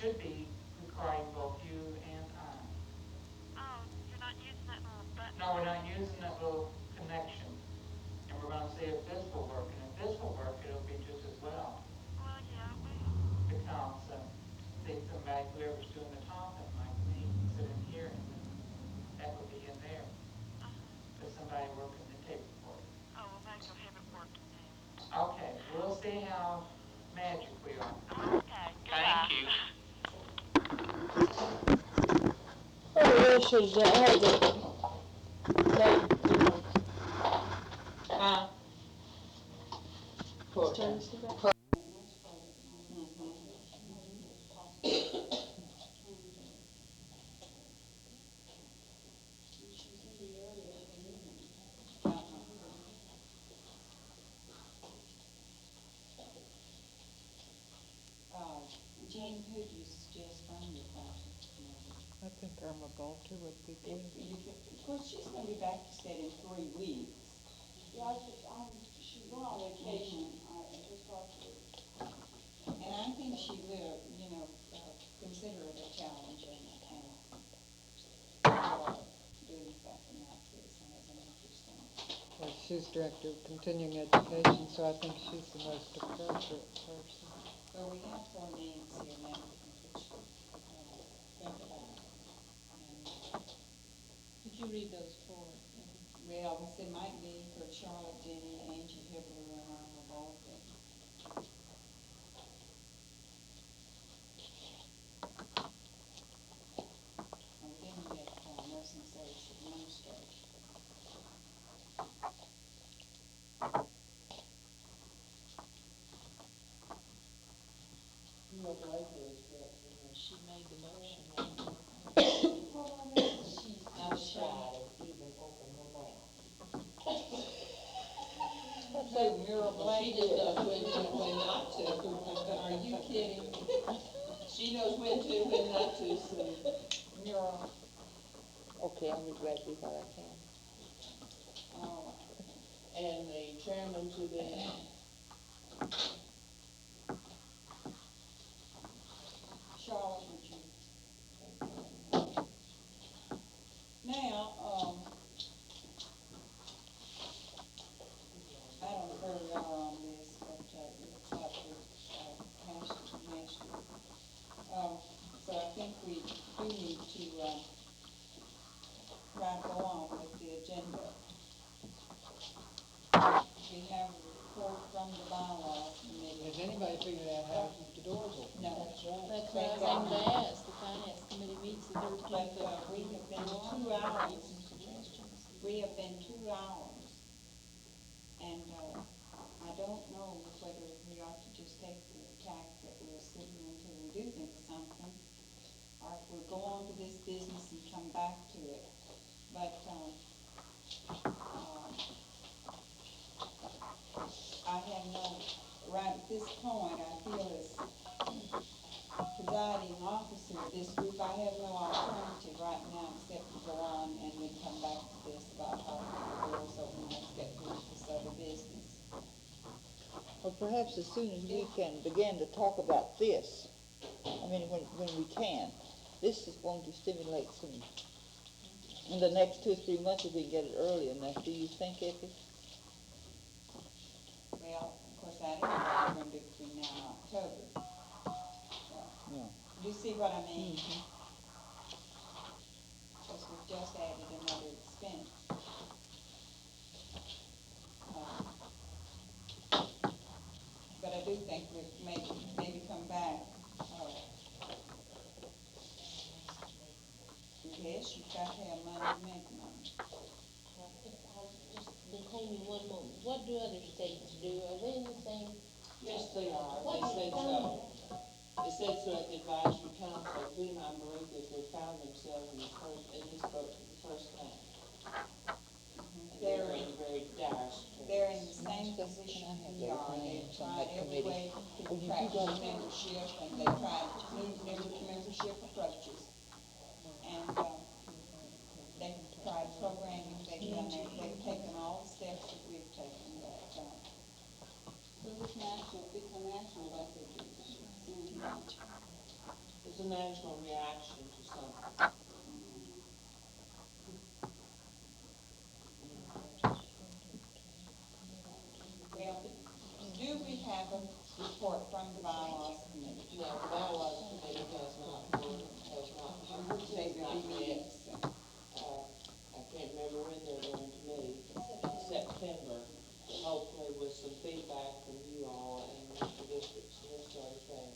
should be recording both you and I. Oh, you're not using that little button. No, we're not using that little connection. And we're gonna see if this will work, and if this will work, it'll be just as well. Well, yeah, Because, see, somebody, whoever's doing the talking, like me, sitting here, and then that would be in there. But somebody working the tape recorder. oh, well, maybe you'll have it working then. Okay, we'll see how magic we are. Okay, goodbye. Thank you. Oh, they should have had it. Huh? Poor Turn thing. this back. Jean, who do you suggest from your practice? I think Irma Bolter would be good. Of course, she's gonna be back, you said, in 3 weeks. Yeah, she's going on vacation, I just talked to her. And I think she will, consider it a challenge and doing something like this and as an interesting. Well, she's director of continuing education, so I think she's the most appropriate person. Well, we have 4 names here now, which, think about. And, Did you read those 4? well, it might be for Charlotte, Jenny, Angie Hibbler, and Irma Bolton. And we didn't get nursing service administrator. She made the motion. She's not shy. So Mira Blake. She just knows when not to. Are you kidding? She knows when to, when not to, so. Mira, Okay, I'll be glad to do what I can. oh, And the chairman to the. Charlotte, would you? Now, I don't know where we are on this, but, it looks like we've, mashed it. So I think we do need to, try to go on with the agenda. We have a report from the bylaw committee. Has anybody figured out how to keep the doors open? No. That's what I was going to ask, the finance committee meets the 13th. But, we have been 2 hours, we have been 2 hours. And, I don't know whether we ought to just take the tack that we're sitting until we do think of something, or if we'll go on to this business and come back to it. But, I have no, right at this point, I feel as presiding officer of this group, I have no alternative right now except to go on and then come back to this about how to keep the doors open, let's get through this other business. Well, perhaps as soon as we can begin to talk about this, I mean, when we can, this is going to stimulate some, in the next 2 or 3 months, if we can get it early enough, do you think, Effie? Well, of course, I don't know what we're gonna do between now and October. Yeah. Do you see what I mean? Because we've just added another expense. But I do think we maybe come back, yes, you've got to have money to make money. Detain me one moment. What do other states do? Are they in the same? Yes, they are. They said so. They said so at the advisory council. Including I believe that they found themselves in this boat for the first time. And they're in a very dire straits. They're in the same position we are. They've tried every way to attract new membership, and they've tried new membership approaches. And, they've tried programming, they've taken all the steps that we've taken, but, So it's a national like they do. It's a a national reaction to something. Well, do we have a report from the bylaws committee? No, the bylaws committee has not met yet. I can't remember when they're going to meet, September, hopefully with some feedback from you all and the districts and this sort of thing.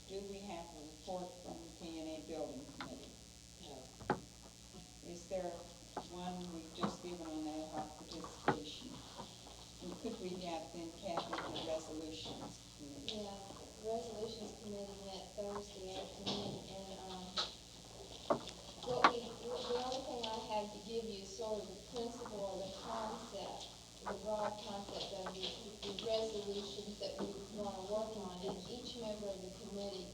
Do we have a report from the P&A building committee? No. Is there one we've just given on ad hoc participation? And could we have then Kathy the resolutions committee? Yeah, the resolutions committee met Thursday afternoon, and, the only thing I have to give you is sort of the principle or the concept, the broad concept of the resolutions that we want to work on, and each member of the committee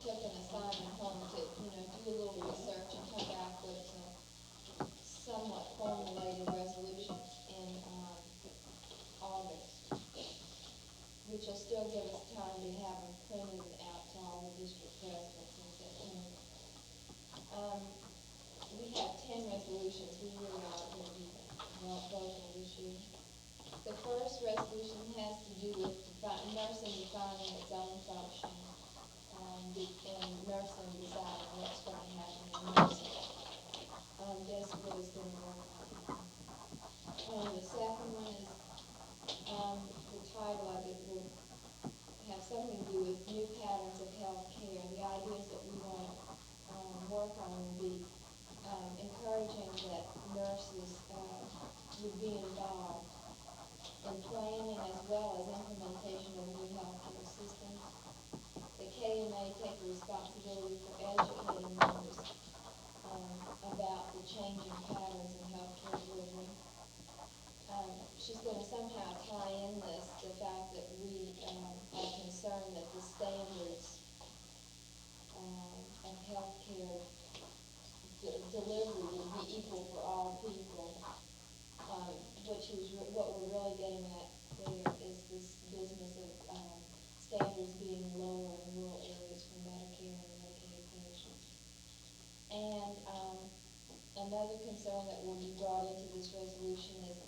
took an assignment home to, do a little research and come back with some somewhat formulated resolutions in, August, which will still give us time to have them printed out to all the district presidents in September. We have 10 resolutions. We really are going to be voting this year. The first resolution has to do with nursing defining its own function, and nursing deciding what's going to happen in nursing. That's what is going to work on. The second one is, the title of it will have something to do with new patterns of health care. The ideas that we want to work on will be encouraging that nurses would be involved in planning as well as implementation of new healthcare systems. The KMA take responsibility for educating members about the changing patterns in healthcare delivery. She's going to somehow tie in the fact that we are concerned that the standards of healthcare delivery will be equal for all people. What we're really getting at there is this business of standards being lower in rural areas for Medicare and Medicaid patients. And another concern that will be brought into this resolution is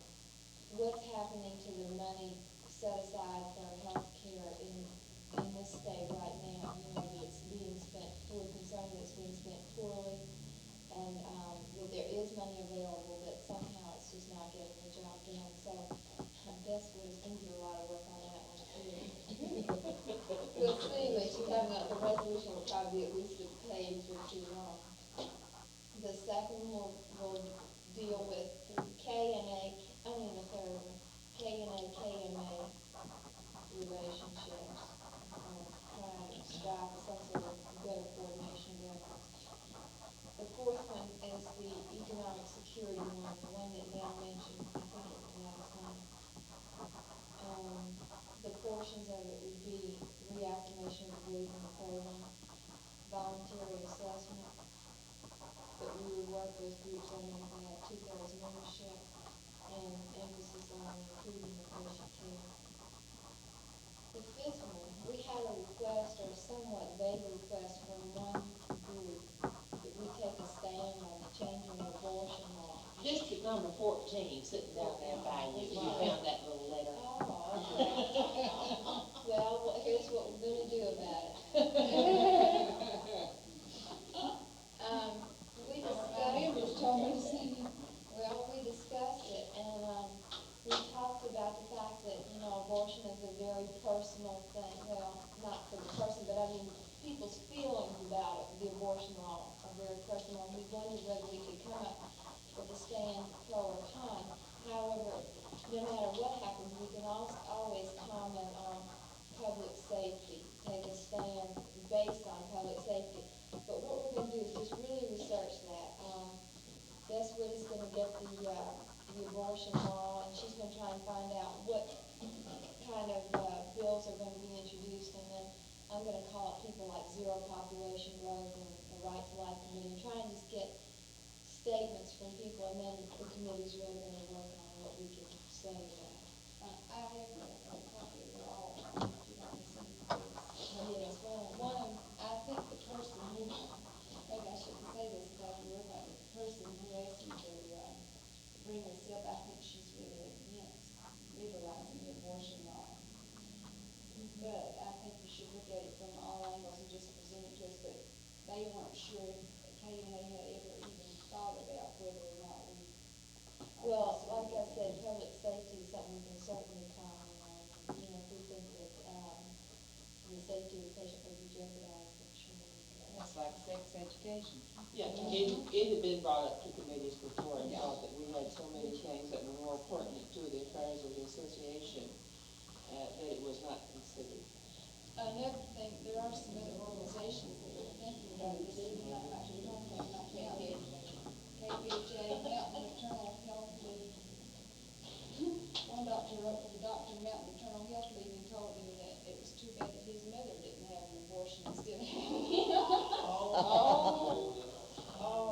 what's happening to the money set aside for health care in this state right now. That it's being spent, we're concerned that it's being spent poorly, and that there is money available, but somehow it's just not getting the job done. So that's what is going to do a lot of work on that one too. We'll see when she comes up. The resolution will probably be at least a page or two long. The second will deal with KMA, the third one, KMA relationships, trying to strive for some sort of better coordination of efforts. The fourth one is the economic security one, the one that Dale mentioned, I think it was last night. The portions of it would be reaffirmation of the bereavement program, voluntary assessment, that we would work with groups on that they have 2/3 membership, and emphasis on improving the patient care. The fifth one, we had a request, or a somewhat vague request from one group, that we take a stand on changing the abortion law. District number 14, sitting down there by you, you found that little letter. Oh, okay. Well, here's what we're gonna do about it. We discussed it, and we talked about the fact that, abortion is a very personal thing. Well, not for the person, but I mean, people's feelings about it, the abortion law are very personal, and we wondered whether we could come up with a stand pro or con. However, no matter what happens, we can always comment on public safety, take a stand based on public safety. But what we're going to do is just really research that. That's what is going to get the abortion law, and she's going to try and find out what kind of bills are going to be introduced, and then I'm going to call up people like Zero Population rather than the Right to Life Committee, and try and just get statements from people, and then the committee's really going to work on what we can say about it. I have a copy of it all, if you want to see this. Yes, One of like sex education. Yeah, it had been brought up to committees before and thought that we had so many things that were more pertinent to the affairs of the association, that it was not considered. Another thing, there are some other organizations that are thinking about this, KBJ, Mountain Maternal Health League. One doctor wrote to the doctor, Mountain Maternal Health League, and told him that it was too bad that his mother didn't have an abortion instead of having him.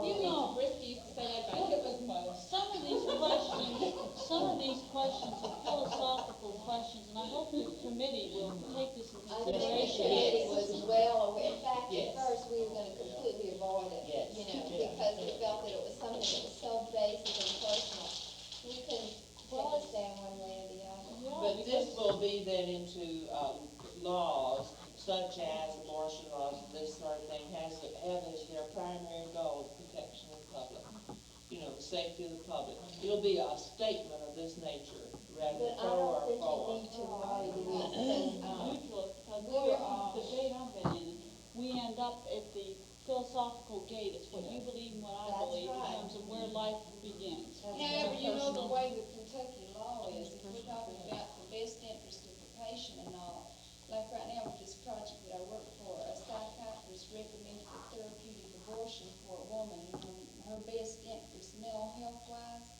You know, Risky used to say that about his mother. Some of these questions are philosophical questions, and I hope the committee will take this into I think the consideration. committee was well aware, in fact, at Yes. first, we were gonna completely avoid it, Yes. you know, Yeah. because we felt that it was something that was so basic and personal. We couldn't take a stand one way or the other. But this will be then into, laws such as abortion laws, this sort of thing, have as their primary goal, protection of the public. You know, the safety of the public. It'll be a statement of this nature, rather But than I pro don't or think you for. need to worry, because, Neutral, because the debate I've been in, we end up at the philosophical gate, it's what you believe and what I That's believe in right. terms of where life begins. however, you know the way the Kentucky law is, if we're talking about the best interest of the patient and all, like right now with this project that I work for, a psychiatrist recommended a therapeutic abortion for a woman in her best interest, mental health wise.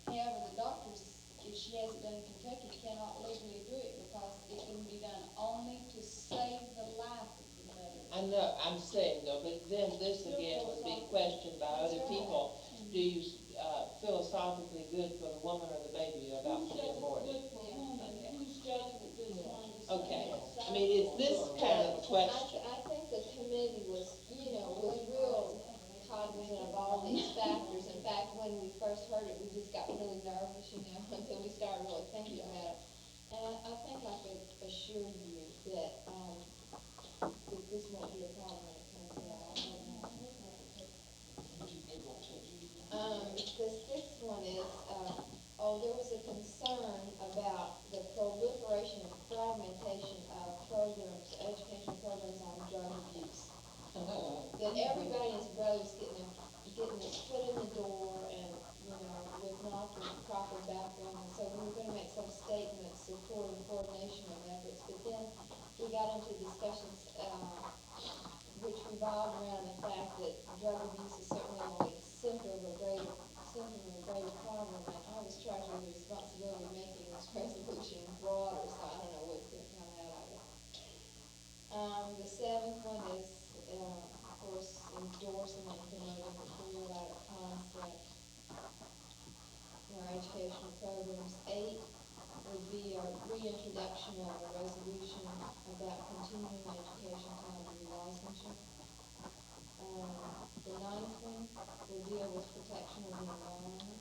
However, the doctors, if she has it done in Kentucky, cannot legally do it because it can be done only to save the life of the mother. I know, I'm saying though, but then this again would be questioned by other people. Do you, philosophically good for the woman or the baby about to be aborted? Whose judgment does one decide? Okay, I mean, it's this kind of a question. I think the committee was, was real cognizant of all these factors. In fact, when we first heard it, we just got really nervous, until we started really thinking about it. And I think I could assure you that, that this won't be a problem when it comes out. The sixth one is, there was a concern about the proliferation and fragmentation of programs, education programs on drug abuse. That everybody and his brother's getting his foot in the door and, with not the proper background. And so we were gonna make some statements supporting coordination of efforts, but then we got into discussions, which revolved around the fact that drug abuse is certainly only a symptom of a greater problem. And I was charged with the responsibility of making this resolution broader, so I don't know what's gonna come out of it. The seventh one is, of course, endorsing and promoting the career ladder concept in our educational programs. 8 would be a reintroduction of a resolution about continuing education tied to licensure. The 9th one will deal with protection of the environment.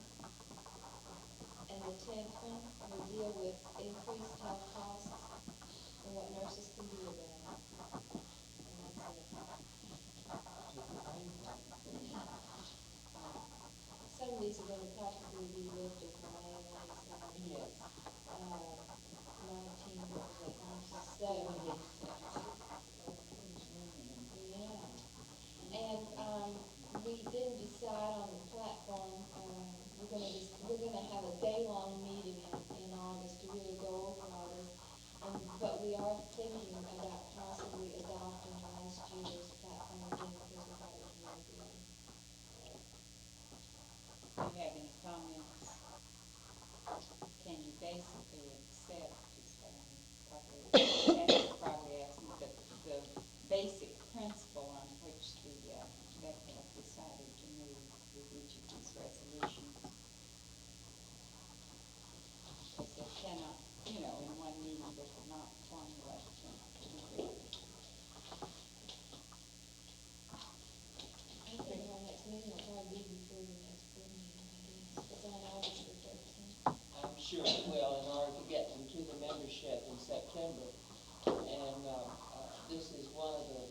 And the 10th one will deal with increased health costs and what nurses can do about it. And that's it. Some of these are gonna probably be lifted from ALA's, Yes. 19, what was it, 97. Yeah. And, we didn't decide on the platform, we're gonna have a day-long meeting in August to really go over all this. But we are thinking about possibly adopting last year's platform again because we thought it was really good. Do you have any comments? Can you basically accept, probably asking the basic principle on which the, they have decided to move with each of these resolutions? Because they cannot, in one meeting, they cannot formulate them. I think our next meeting will probably be before the next board meeting, I guess. It's on August the 13th. I'm sure it will, in order to get them to the membership in September. And, this is one of the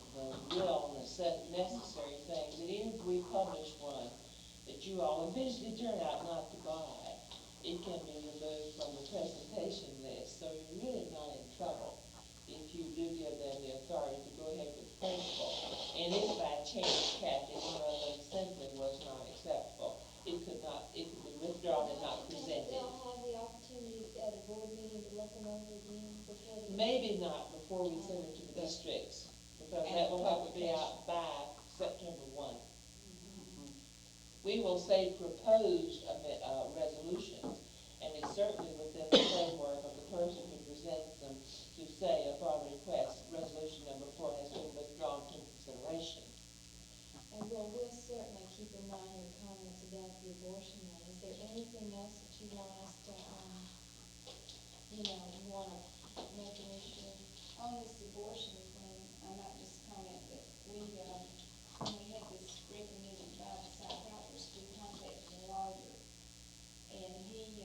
real necessary things, and even if we publish one that you all eventually turn out not to buy, it can be removed from the presentation list, so you're really not in trouble if you do give them the authority to go ahead with the principle. And if by chance because And that will have to be publication. out by September 1. We will say proposed resolutions, and it's certainly within the framework of the person who presents them to say upon request, resolution number 4 has been withdrawn from consideration. And we'll certainly keep in mind your comments about the abortion one. Is there anything else that you want us to, you want to make an issue? On this abortion thing, I might just comment that when we had this recommended by the psychiatrist, we contacted a lawyer, and he,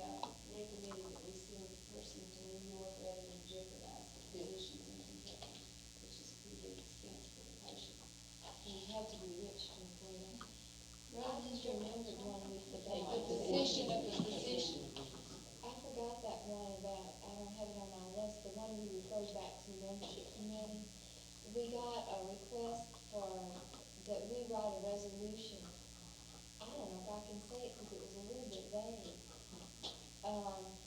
recommended that we send the person to New York rather than jeopardize the physicians in Kentucky, which is a pretty big expense for the patient. He had to be registered for them. I just remembered one with the Take the the position of the position. physician. I forgot that one about, I don't have it on my list, the one we referred back to the membership committee. We got a request for, that we write a resolution. I don't know if I can say it because it was a little bit vague.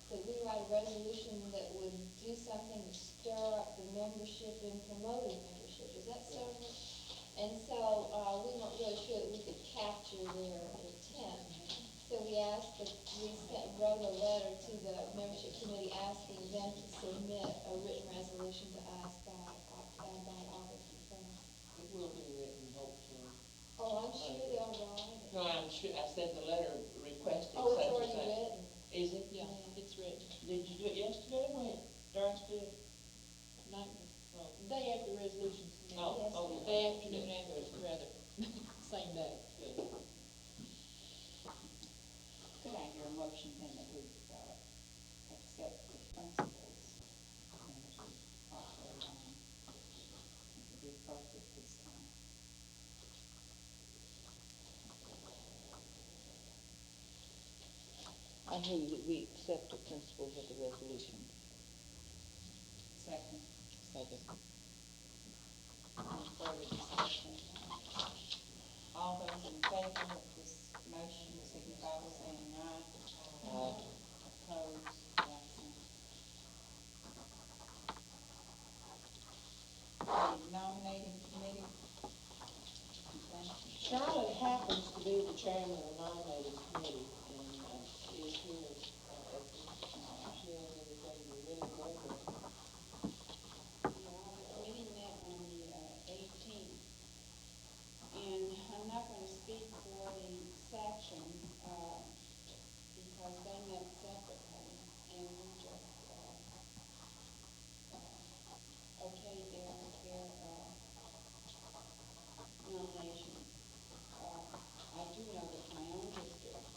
That we write a resolution that would do something to stir up the membership and promote membership. Is that so? And so, we weren't really sure that we could capture their intent. So we asked that, wrote a letter to the membership committee asking them to submit a written resolution to us by August the first. It will be written, hopefully. Oh, I'm sure they'll write it. No, I'm sure, I sent the letter requesting Oh, such it's and already such. written. Is it? Yeah, it's written. Did you do it yesterday, when Darcy did? Night, Oh. day after resolutions. Oh, Yes, okay. Day afternoon after, rather, same day. Good. Could I hear a motion then that we, accept the principles and to operate on, would be appropriate this time? I move that we accept the principles of the resolution. Second. Second. Any further discussion? All those in favor of this motion signify by saying aye. Aye. Opposed, like sign. The nominating committee. Thank you. Charlotte happens to be the chairman of the nominating committee, and she is here, if she has anything to really go over. The meeting met on the 18th, and I'm not going to speak for the section, because they met separately, and we just, okayed their nominations. I do know that my own district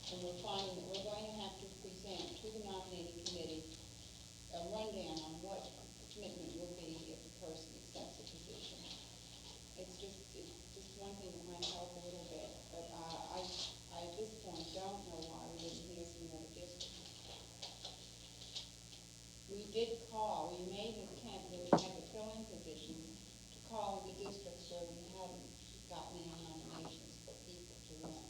And we're finding that we're going to have to present to the nominating committee a rundown on what the commitment will be if the person accepts a position. It's just one thing that might help a little bit, but, I at this point don't know why we didn't hear from the other districts. We did call, we made an attempt, when we had the filling position, to call the districts where we hadn't gotten any nominations for people to run.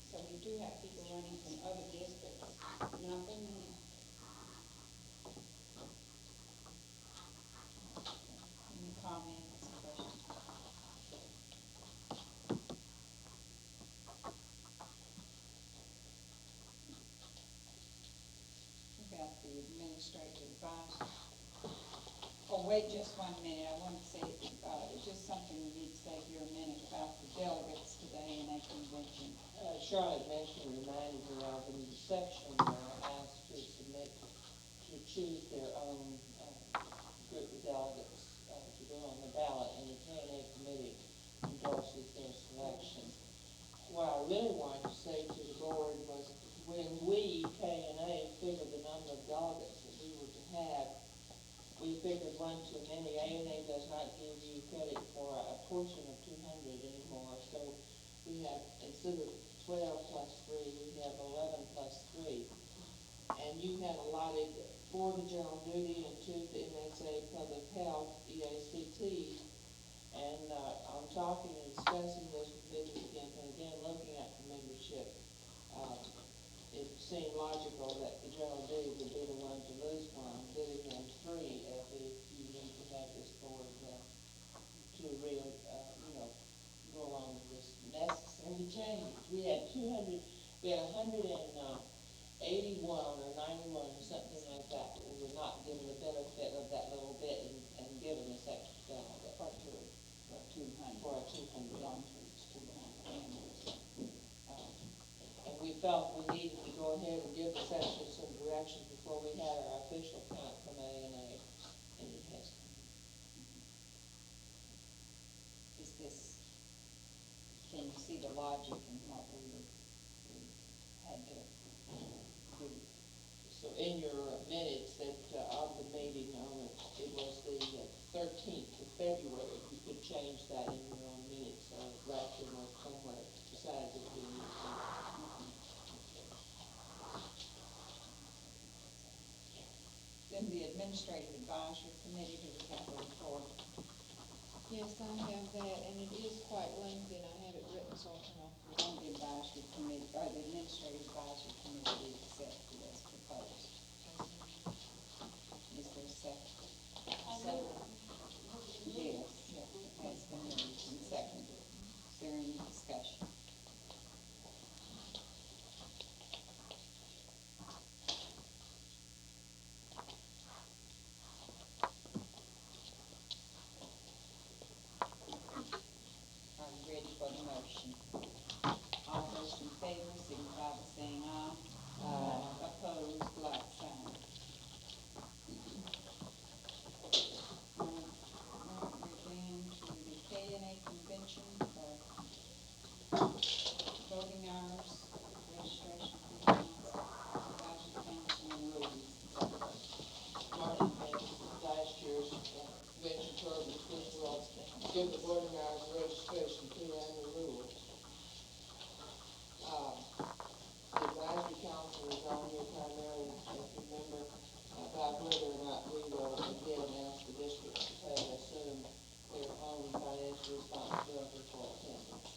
So we do have people running from other districts, nothing new. Any comments, questions? About the administrative advisor. Oh, wait just 1 minute, I want to say, just something we need to say here a minute about the delegates to the ANA convention. Charlotte mentioned, reminded me of in the section where asked to submit, to choose their own, group of delegates, to go on the ballot, and the KNA committee endorses their selection. What I really wanted to say to the board was, when we, KNA, figured the number of delegates that we were to have, we figured one too many. ANA does not give you credit for a portion of 200 anymore, so we have, instead of 12 plus 3, we have 11 plus 3. And you had allotted 4 to general duty and 2 to MSA, public health, EACT. And, I'm talking and discussing this with Vicky again, and again, looking at the membership, it seemed logical that the general duty would be the one to lose one, giving them 3 if you need to have this board, to really, go along with this necessary change. We had 181 or 91 or something like that, but we were not given the benefit of that little bit and given this extra delegate. For 200. For a 200. Long-term's 200. And we felt we needed to go ahead and give the session some direction before we had our official count from ANA, and it has come. Is this, can you see the logic in what we had to do? So in your minutes that, of the meeting, it was the 13th of February, you could change that in your own minutes, Grafton or somewhere, decided that we need to. Then the administrative advisory committee, do we have a report? Yes, I have that, and it is quite lengthy, and I have it written so I can On the advisory committee, or the administrative advisory committee accepted as proposed. Is there a second? Yes, it has been moved and seconded. Is there any discussion? Are you ready for the motion? All those in favor, signify by saying aye. Aye. Opposed, like sign. Now we're down to the KNA convention for voting hours, registration fee, advisory council, and rules. Martin mentioned last year's convention program, which was give the voting hours registration fee and the rules. The advisory council is on here primarily, if you remember, about whether or not we will again ask the district to pay, assume their own financial responsibility for attendance.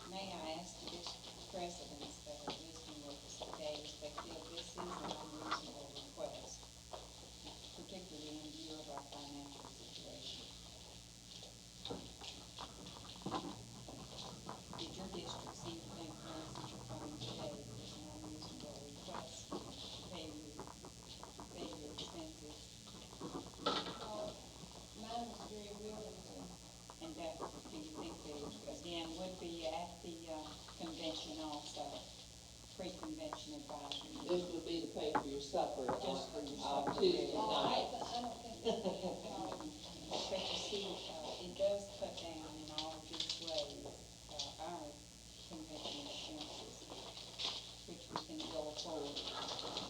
May I ask the district presidents that are listening with us today if they feel this is an unreasonable request, particularly in view of our financial situation? Did your district see the thing, for instance, you're coming today, that it's an unreasonable request to pay your expenses? mine was very willing to. And that, do you think there, again, would be at the convention also, pre-convention advisory? This would be to pay for your supper Just for your supper. Tuesday Oh, night. I don't think that's a problem. But you see, it does cut down in all of these ways, our convention before.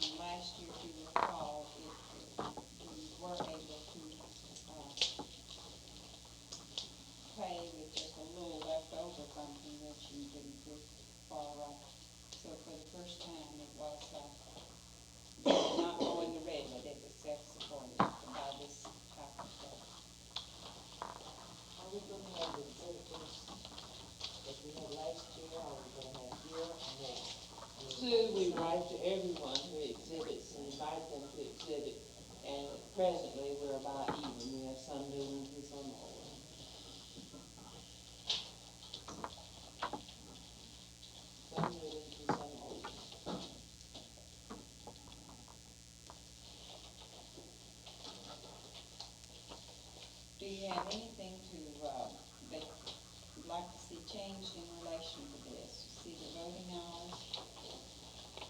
And last year, if you recall, we were able to, pay with just a little leftover from convention, didn't get far off. So for the first time, it was, not going the red, but it was self-supported by this type of stuff. Are we gonna have the exhibits that we had last year, or are we gonna have here and next? Sue, we write to everyone who exhibits and invite them to exhibit, and presently we're about even. We have some new ones and some old ones. Some new ones and some old ones. Do you have anything that you'd like to see changed in relation to this? See the voting hours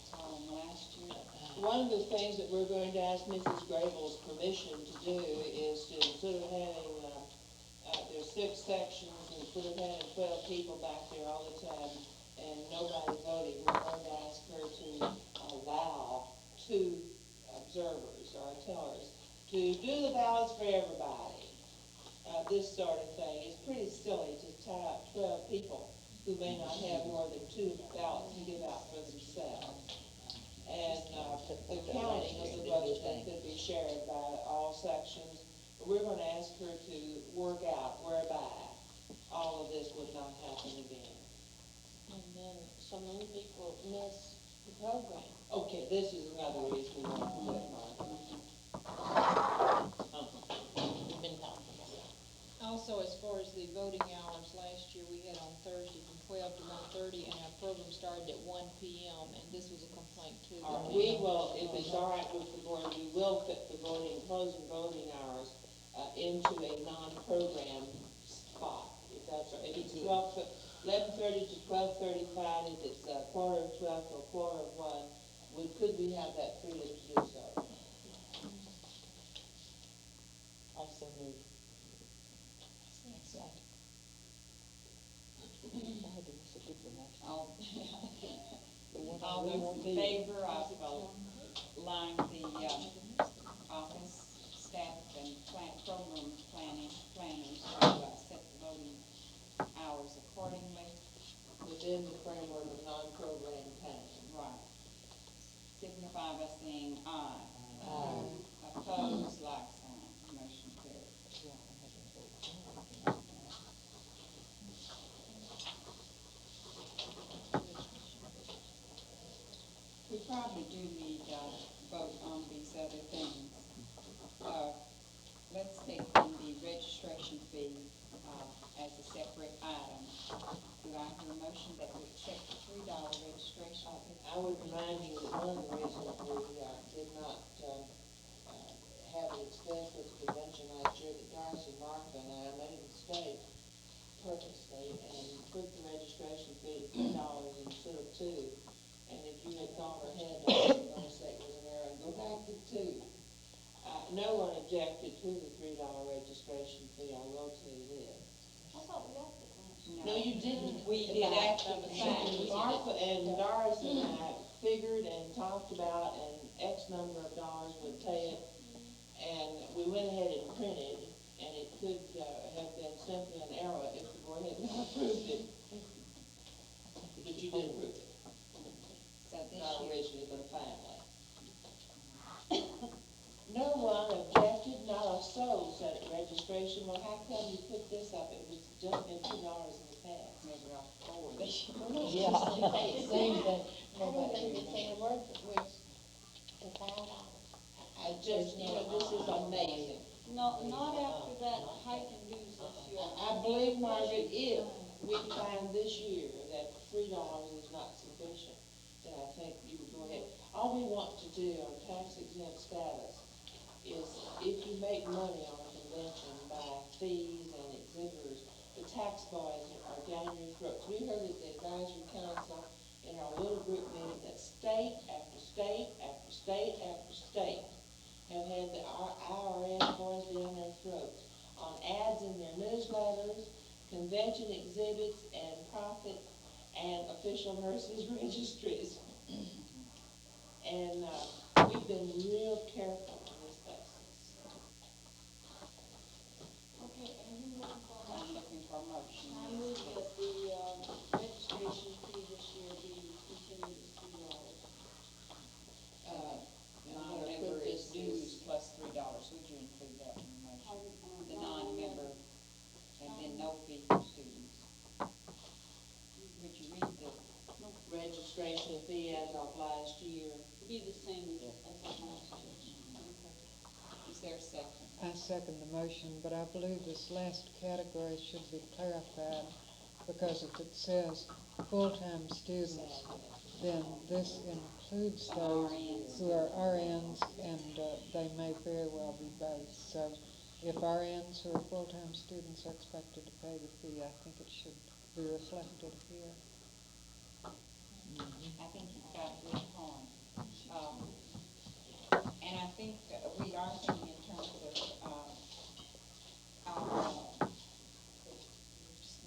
from last year? One of the things that we're going to ask Mrs. Grable's permission to do is to, instead of having, there's 6 sections, and instead of having 12 people back there all the time and nobody voting, we're going to ask her to allow 2 observers or tellers to do the ballots for everybody. This sort of thing. It's pretty silly to tie up 12 people who may not have more than 2 ballots to give out for themselves. And the counting of the votes could be shared by all sections. But we're going to ask her to work out whereby all of this would not happen again. And then so many people miss the program. Okay, this is another reason we want to do it, Martha. We've been talking about that. Also, as far as the voting hours, last year we had on Thursday from 12 to 1:30, and our program started at 1 p.m., and this was a complaint too. We will, if it's all right with the board, we will fit the closing voting hours into a non-program spot, if that's right. If it's 11:30 to 12:35, if it's a quarter of 12 to a quarter of 1, could we have that freedom to do so? Also move. All those in favor of allowing the office staff and program planners to set the voting hours accordingly? Within the framework of non-program time. Right. Signify by saying aye. Aye. Opposed, like sign. Motion carried. We probably do need to vote on these other things. Let's take in the registration fee as a separate item. Do I hear a motion that we accept the $3 registration fee? I would remind you that one of the reasons we did not have an expense with the convention last year, that Darcy, Martha, and I made a mistake purposely and put the registration fee at $3 instead of $2. And if you had gone ahead, I was going to say it was an error and go back to $2. No one objected to the $3 registration fee, I will tell you this. I thought we left it last year. No, you didn't. We did after the fact. Martha and Doris and I figured and talked about, and X number of dollars would take it, and we went ahead and printed, and it could have been simply an error if the board had not approved it. But you did approve it. So this Not year, originally, but finally. No one objected, not a soul said at registration. Well, how come you put this up? It was just been $2 in the past. maybe off forward this year. Yeah. Same thing. I don't think it's saying a word that was the $5. I just, this is amazing. Not after that heightened news this year. I believe, Margaret, if we find this year that $3 is not sufficient, then I think you would go ahead. All we want to do on tax exempt status is if you make money on a convention by fees and exhibitors, the tax boys are down your throats. We heard at the advisory council in our little group meeting that state after state after state after state have had the IRS boys down their throats on ads in their newsletters, convention exhibits, and profit and official nurses registries. And, we've been real careful on this basis. Okay, and you move for a I'm motion? looking for a motion. I move that the, registration fee this year be continued as $3. And I'm gonna Non-member put is this dues plus $3, would you include that in the motion? Pardon, The non-member. non-member, and then no fee for students. Would you read the, registration fee as of last year. Be the same as last year. is there a second? I second the motion, but I believe this last category should be clarified, because if it says full-time students, then this includes those who are RNs, and they may very well be both. So if RNs who are full-time students are expected to pay the fee, I think it should be reflected here. I think you've got a good point. And I think we are thinking in terms of, our,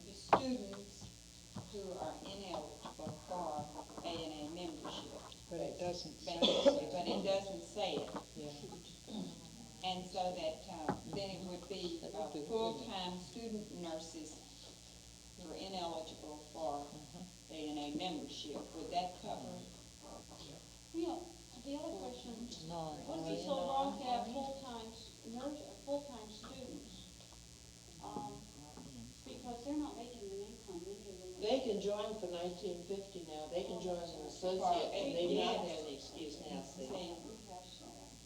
the students who are ineligible for A&A membership. But it doesn't say But it doesn't say it. Yeah. And so that, then it would be, full-time student nurses who are ineligible for A&A membership. Would that cover? Yeah, the other question, No. what's it so wrong to have full-time full-time students? Because they're not making an income, many of them. They can join for $19.50 now, they can join as an associate, and they not have an excuse now, see.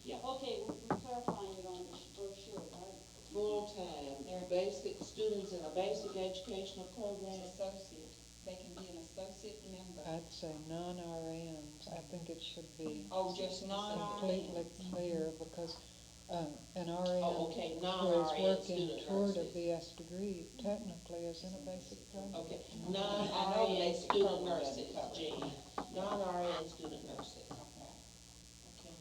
Yeah. Okay, we're clarifying it on this brochure, right? Full-time, they're basic, students in a basic educational program. Associate, they can be an associate member. I'd say non-RNs. I think it should be Oh, just non-RNs. completely clear, because an RN Oh, okay, who is non-RN working student toward a nurses. BS degree technically is in a basic program. Okay, I know non-RN basic student program nurses, covered. Jean, non-RN student nurses. Okay. Okay.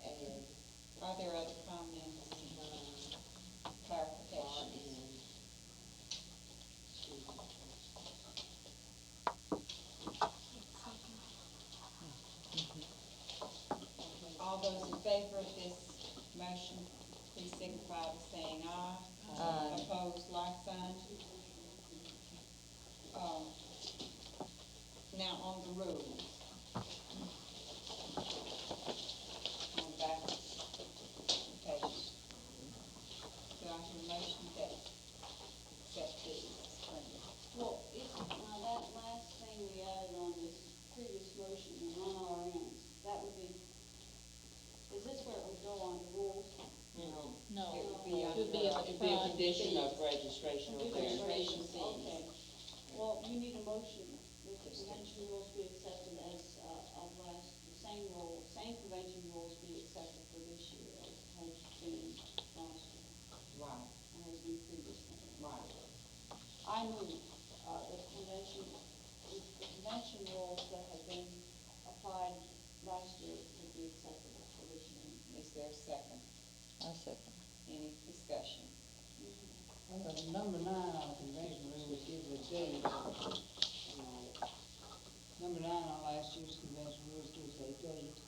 And Are there other comments, clarifications? All those in favor of this motion, please signify by saying aye. Aye. Opposed, like sign. Now on the rules. On the back page. Do I hear a motion that accept these? Well, now that last thing we added on this previous motion, the non-RNs, that would be, is this where it would go on the rules? No, It would be it would be under, in the it'd be a front. condition of registration requirement. Registration fees. Okay. Well, you need a motion that the convention rules be accepted as, the same convention rules be accepted for this year as has been last year, right, and has been previously. right. I move, the convention rules that have been applied last year would be acceptable for this year. Is there a second? I second. Any discussion? Number 9 on the convention rules gives a date. Number 9 on last year's convention rules gives a date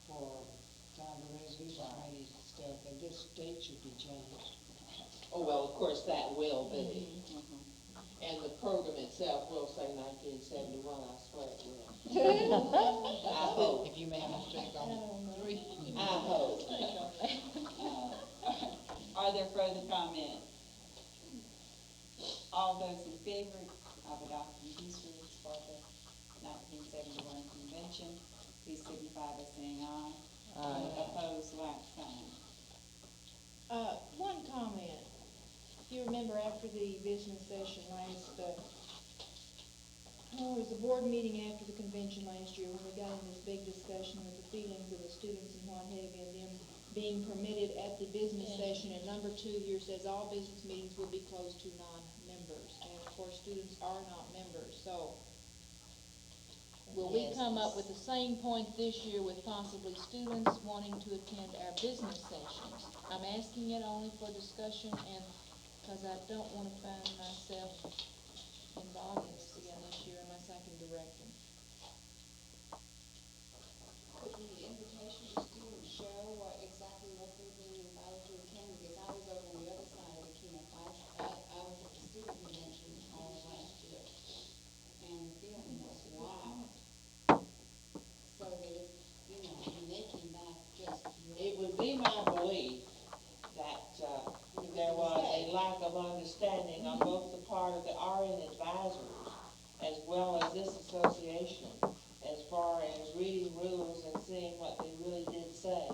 for time for resolution committee stuff, and this date should be changed. Oh, well, of course, that will be. And the program itself will say 1971, I swear it will. I hope. If you made a mistake on 3. I hope. Are there further comments? All those in favor of adopting these rules for the 1971 convention, please signify by saying aye. Opposed, like sign. One comment. If you remember after the business session last, it was the board meeting after the convention last year, when we got in this big discussion with the feelings of the students and what have you, and them being permitted at the business session, and number 2 here says all business meetings will be closed to non-members, and of course, students are not members, so will we Yes. come up with the same point this year with possibly students wanting to attend our business sessions? I'm asking it only for discussion and, cause I don't wanna find myself in the audience again this year unless I can direct them. Could the invitation to students show exactly what they're being invited to attend? Because I was over on the other side of the camp. I was at the student convention all last year. And the feeling was, wow. So that if, when they came back, just. It would be my belief that, there was a lack of understanding on both the part of the RN advisors as well as this association as far as reading rules and seeing what they really did say.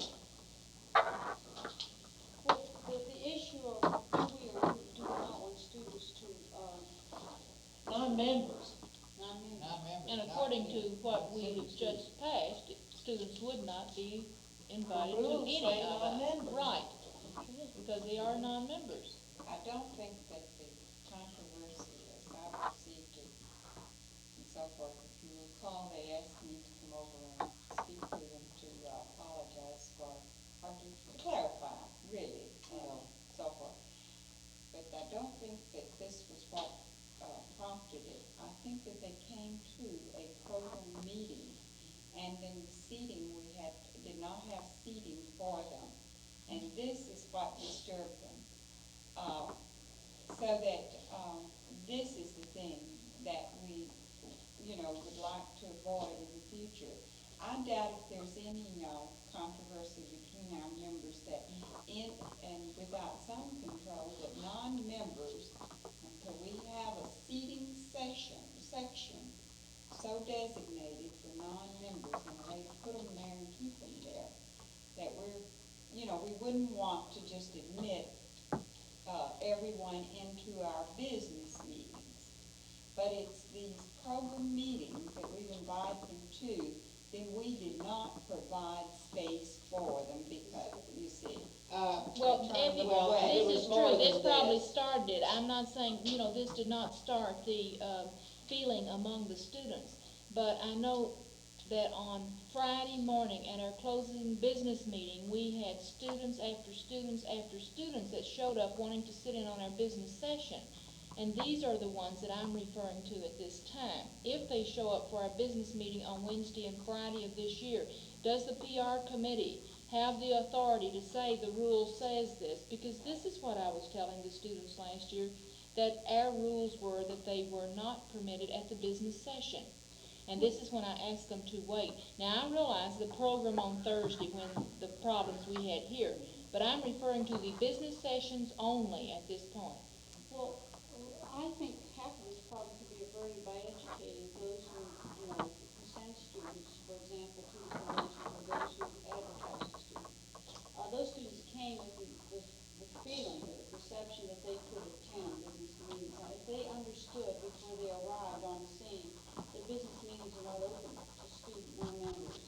Well, the issue of do we or do not want students to, Non-members. non-members. And according to what we have just passed, students would not be invited to Rules any say of it. non-members. Right, because they are non-members. I don't think that the controversy, as I perceived it, and so forth, if you recall, they asked me to come over and speak to them to apologize for, or to clarify, really, so forth. But I don't think that this was what prompted it. I think that they came to a program meeting, and in the seating, did not have seating for them. And this is what disturbed them. So that, this is the thing that we, would like to avoid in the future. I doubt if there's any, controversy between our members that and without some control, that non-members, until we have a seating section so designated for non-members, and they put them there and keep them there, that we wouldn't want to just admit everyone into our business meetings. But it's these program meetings that we've invited them to, then we did not provide space for them because, you see. Well, it this was is more true, than this probably this. started it. I'm not saying, this did not start the, feeling among the students. But I know that on Friday morning at our closing business meeting, we had students after students after students that showed up wanting to sit in on our business session. And these are the ones that I'm referring to at this time. If they show up for our business meeting on Wednesday and Friday of this year, does the PR committee have the authority to say the rule says this? Because this is what I was telling the students last year, that our rules were that they were not permitted at the business session. And this is when I asked them to wait. Now, I realize the program on Thursday when the problems we had here, but I'm referring to the business sessions only at this point. Well, I think half of this problem could be averted by educating those who, send students, for example, to the convention, or those who advertise the students. Those students came with the feeling, or the perception that they could attend business meetings. And if they understood before they arrived on the scene that business meetings are not open to student non-members,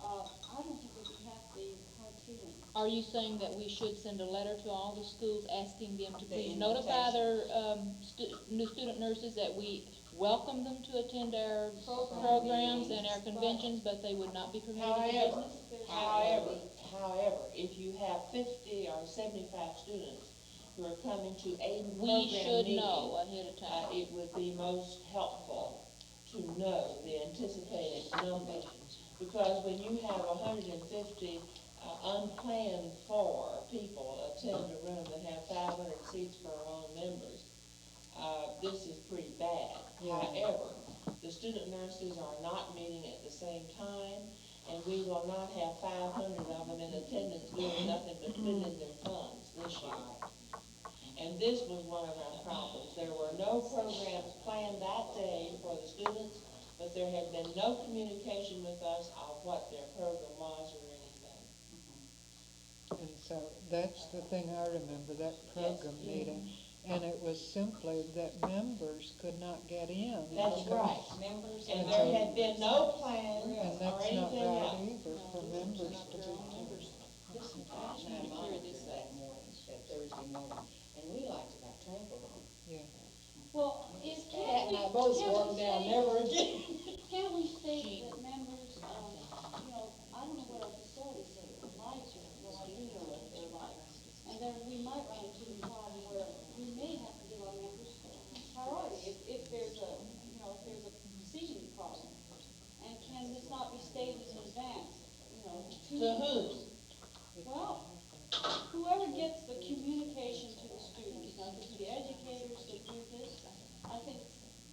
I don't think we should have the hard feeling. Are you saying that we should send a letter to all the schools asking them to The please notify invitation. their new student nurses that we welcome them to attend our Program programs and meetings, our conventions, but they would not be permitted in However, business? however, if you have 50 or 75 students who are coming to a program We should meeting, know ahead of time. it would be most helpful to know the anticipated number. Because when you have 150 unplanned for people attend a room that have 500 seats for our own members, this is pretty bad. Yeah. However, the student nurses are not meeting at the same time, and we will not have 500 of them in attendance doing nothing but fiddling their thumbs this year. And this was one of our problems. There were no programs planned that day for the students, but there had been no communication with us of what their program was or anything. And so that's the thing I remember, that program meeting. And it was simply that members could not get in. That's because- right. Members And are there not- had been no plan And or that's not anything right else. either, for members to be. Listen, I just want to clear this up. That Thursday morning, and we liked it, I trampled on. Well, Cat and I both walked down, never again. Can't we state To whom? Well, whoever gets the communication to the students, now, if it's the educators that do this, I think,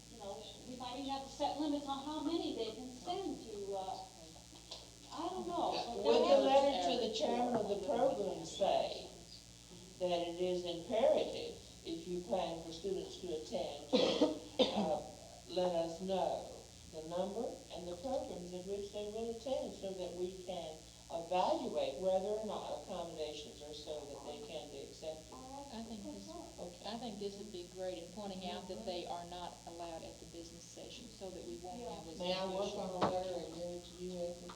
you know, we might even have to set limits on how many they can send to, I don't know. but Would the there- letter to the chairman of the program say that it is imperative, if you plan for students to attend, let us know the number and the programs in which they will attend so that we can evaluate whether or not accommodations are so that they can be accepted? I think this would be great in pointing out that they are not allowed at the business session, so that we won't have this. May I work on a letter and give it to you, Edna?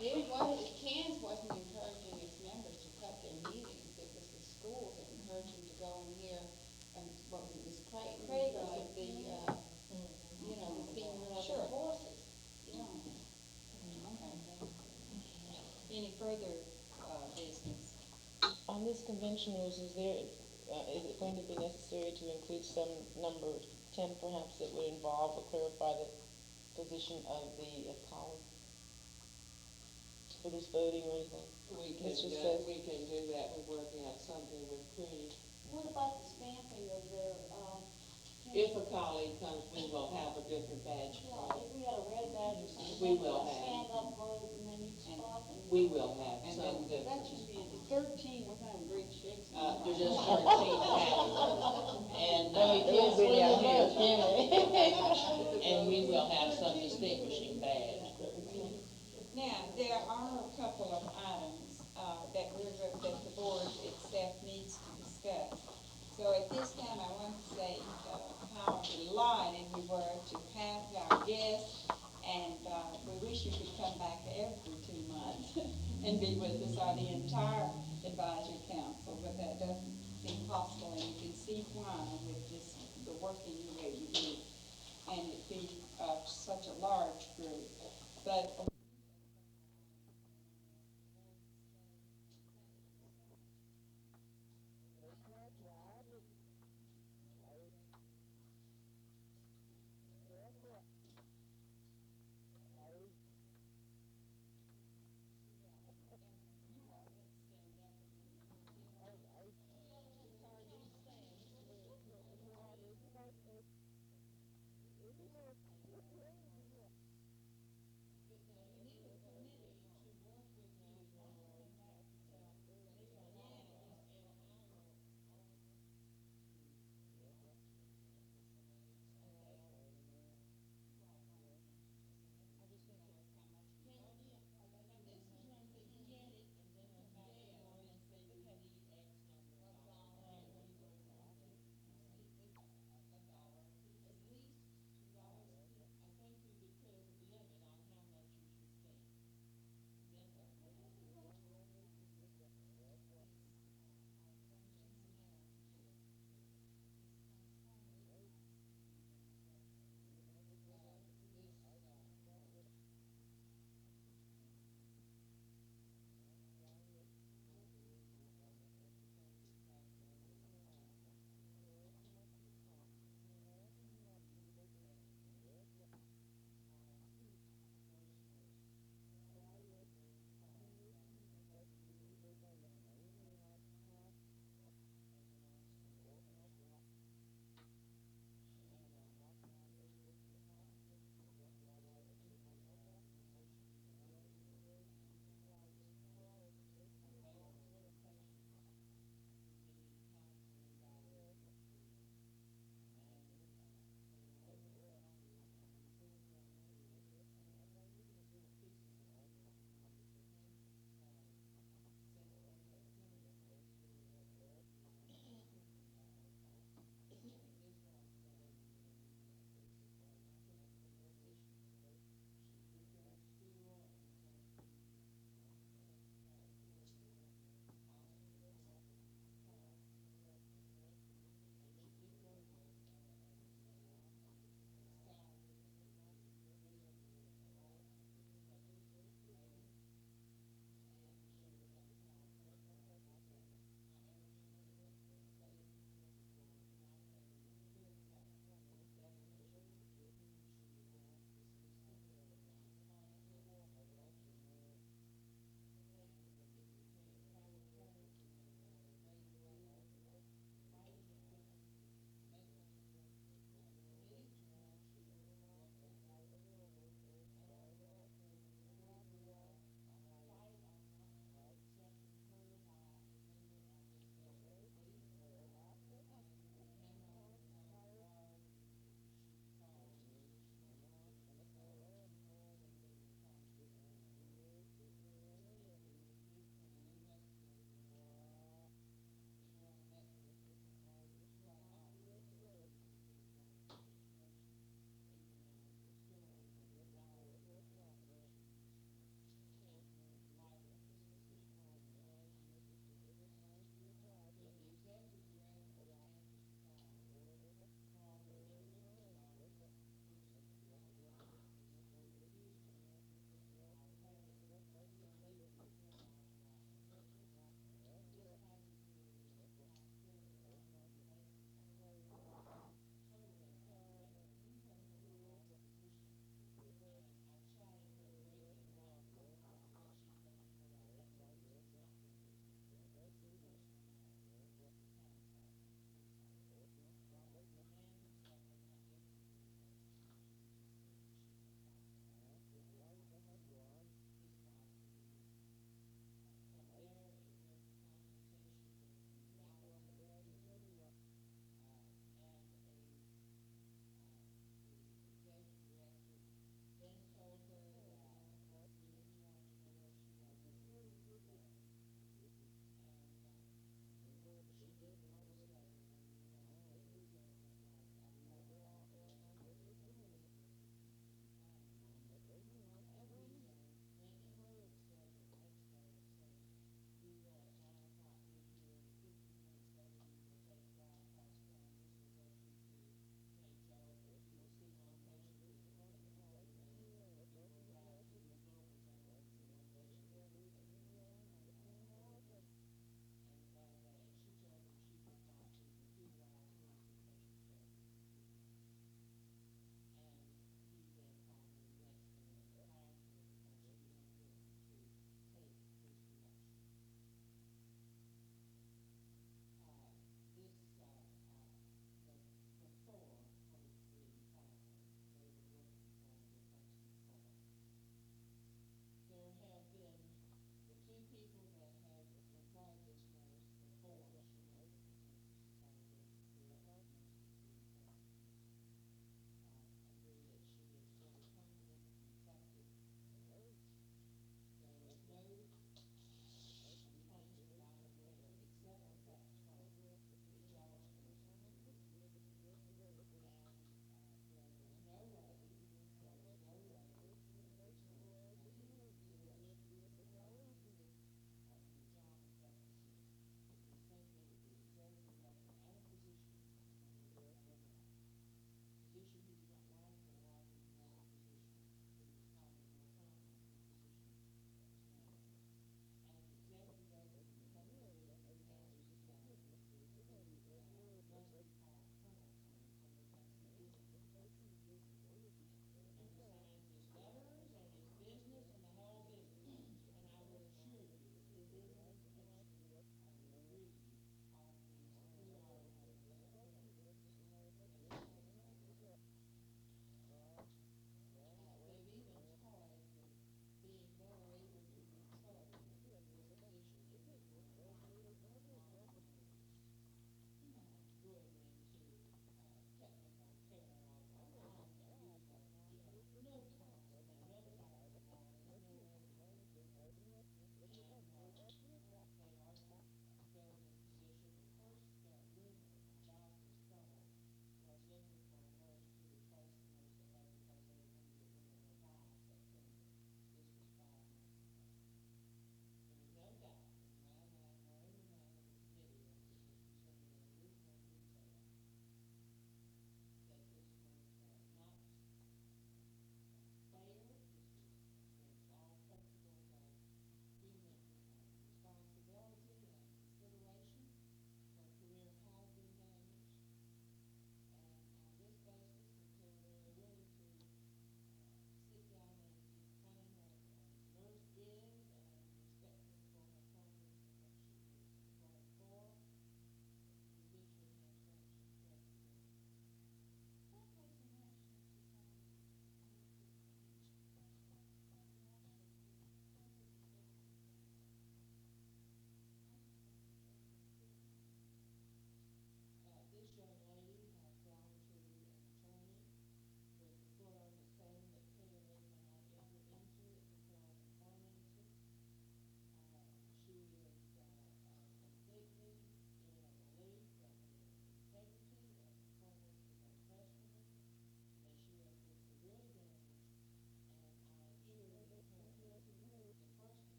CANS wasn't encouraging its members to cut their meetings, it was the schools that encouraged them to go and hear, what was it, Ms. Creighton? Creighton. Because of the, you know, the female of the Sure. horses, you know. Any further, business? On this convention rules, is it going to be necessary to include some number, 10 perhaps, that would involve or clarify the position of the college for this voting or anything? We can, It's just do that, we're working out something with Pretty. What about the stamping of their, If a colleague comes, we will have a different badge yeah, for if we had a red badge or something? We will have. Stand up, vote, and then you spot them. We will have And some then- different. That should be, 13, we're kind of great shakes. There's just 13 patterns. And, We'll be down here. and we will have some distinguishing badge. Now, there are a couple of items, that that the board itself needs to discuss. So at this time, I want to say, how delighted we were to have our guests, and, we wish you could come back every 2 months and be with us on the entire advisory council, but that doesn't seem possible, and you can see why with this, the working the way we do, and it be, such a large group. But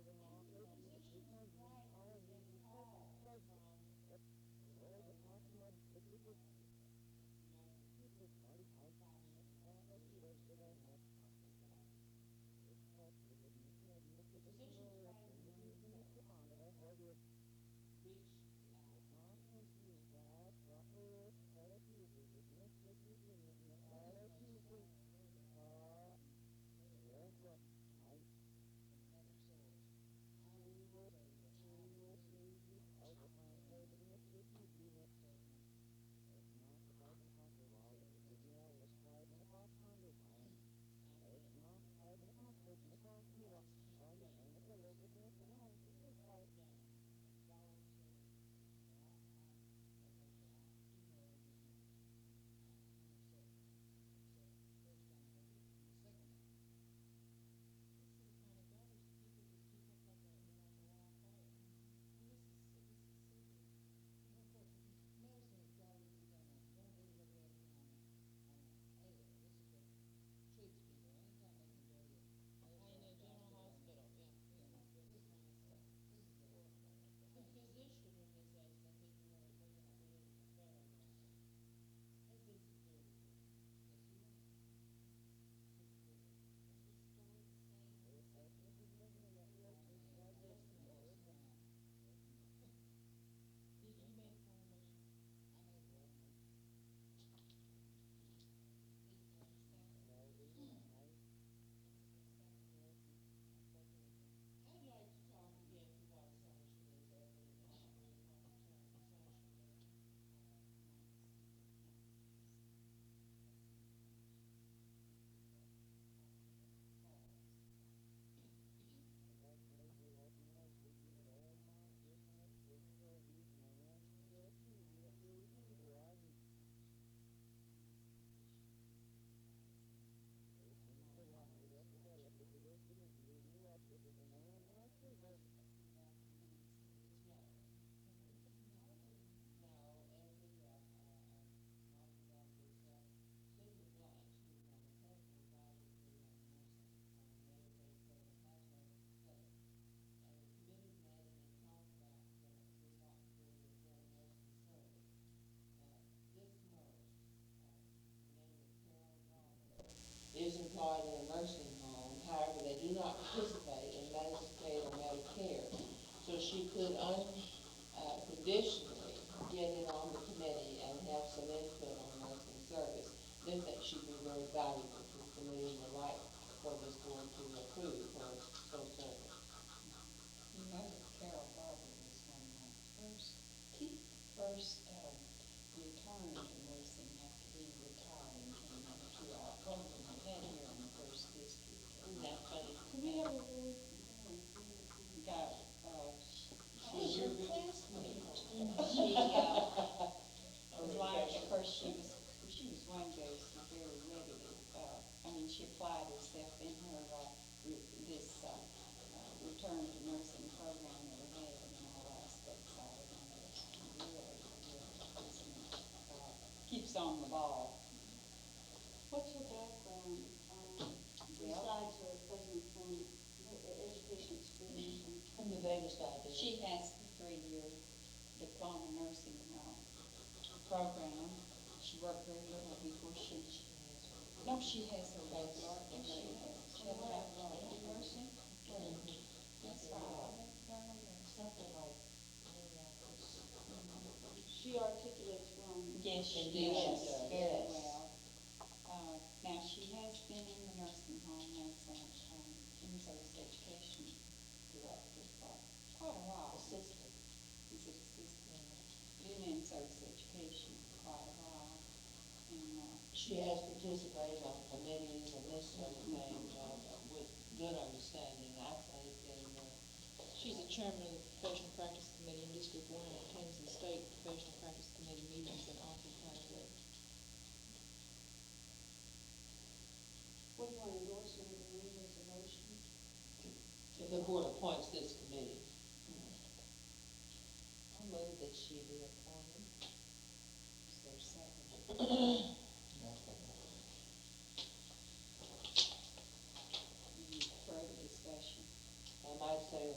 position right has been called from the physician's training reach is employed in a nursing home, however, they do not participate in Medicaid or Medicare. So she could unconditionally get in on the committee and have some input on nursing service. Then that she'd be very valuable to the committee and would like for this board to approve her so service. You know that Carol Barber was when I first returned to nursing after being retired and came into our program we had here in the first district. That's funny. Could we have a word? Got, She's your classmate. she, was like, at first she was one day, she very readily, she applied herself in her, this, return to nursing program that we had in all aspects of it, and it's really, keeps on the ball. What's her background, besides her present employment, her education experience? From the Vegas idea. She has a 3-year diploma nursing program. She worked very little before she has her bachelor degree. She has a bachelor in nursing. That's right. Something like. She articulates well. Yes, she Indeed, she does, does, very yes. well. Now, she has been in the nursing home as in-service education director for quite a while. Assistant. She's an assistant. Been in service education for quite a while. And, She has participated on committees and this sort of thing, with good understanding, I think, and, She's the chairman of the Professional Practice Committee in District 1 and attends the state Professional Practice Committee meetings in Austin County. What do you want to endorse in the name as a motion? if the board appoints this committee. I move that she be appointed. is there a second? Any further discussion? I might say